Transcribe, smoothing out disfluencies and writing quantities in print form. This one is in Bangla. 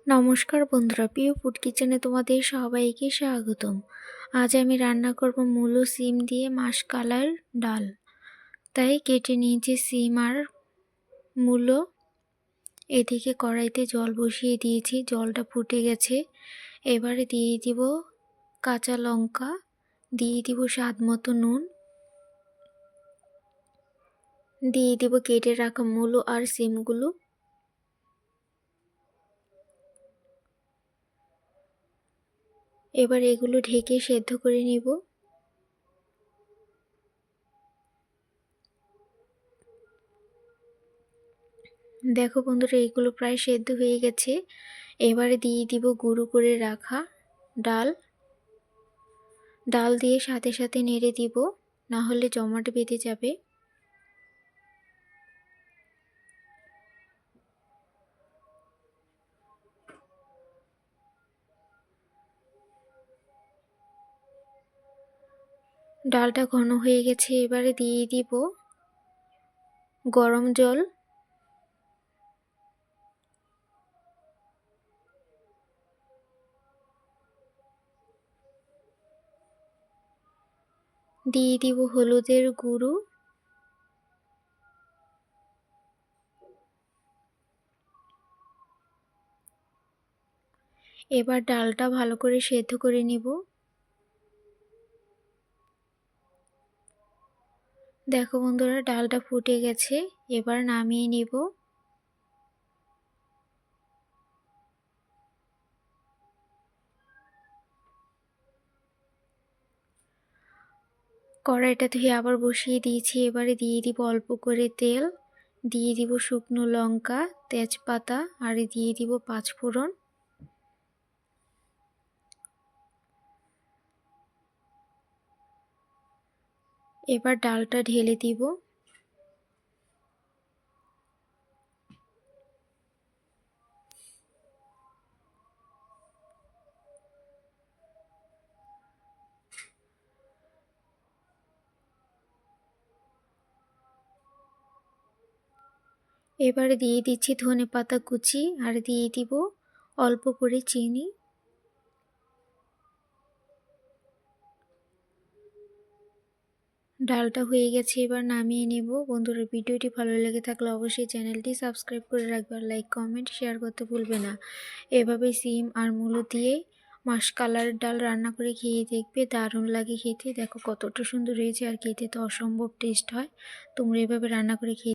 নমস্কার বন্ধুরা, প্রিয় ফুড কিচেনে তোমাদের সবাইকে স্বাগতম। আজ আমি রান্না করব মূলো সিম দিয়ে মাসকলাইর ডাল। তাই কেটে নিয়েছি সিম আর মূলো। এদিকে কড়াইতে জল বসিয়ে দিয়েছি, জলটা ফুটে গেছে। এবারে দিয়ে দিব কাঁচা লঙ্কা, দিয়ে দিব স্বাদ মতো নুন, দিয়ে দিব কেটে রাখা মূলো আর সিমগুলো। এবার এগুলো ঢেকে সেদ্ধ করে নিব। দেখো বন্ধুরা, এগুলো প্রায় সেদ্ধ হয়ে গেছে। এবারে দিয়ে দিব গুঁড়ো করে রাখা ডাল। ডাল দিয়ে সাথে সাথে নেড়ে দিব, না হলে জমাট বেঁধে যাবে। ডালটা ঘন হয়ে গেছে। এবারে দিয়ে দিব গরম জল। দিয়ে দিব হলুদের গুঁড়ো। এবার ডালটা ভালো করে সেদ্ধ করে নিব। দেখো বন্ধুরা, ডালটা ফুটে গেছে। এবার নামিয়ে নিব। কড়াইটা ধুয়ে আবার বসিয়ে দিয়েছি। এবারে দিয়ে দিব অল্প করে তেল, দিয়ে দিব শুকনো লঙ্কা, তেজপাতা আর দিয়ে দিব 5 ফোড়ন। এবার ডালটা ঢেলে দিব। এবারে দিয়ে দিচ্ছি ধনেপাতা কুচি আর দিয়ে দিব অল্প করে চিনি। ডালটা হয়ে গেছে, এবার নামিয়ে নেব। বন্ধুরা, ভিডিওটি ভালো লেগে থাকলে অবশ্যই চ্যানেলটি সাবস্ক্রাইব করে রাখবে, আর লাইক কমেন্ট শেয়ার করতে ভুলবে না। এভাবে সিম আর মূলো দিয়ে মাসকলাইর ডাল রান্না করে খেয়ে দেখবে, দারুণ লাগে খেতে। দেখো কতটা সুন্দর হয়েছে, আর খেতে তো অসম্ভব টেস্ট হয়। তোমরা এভাবে রান্না করে খেয়ে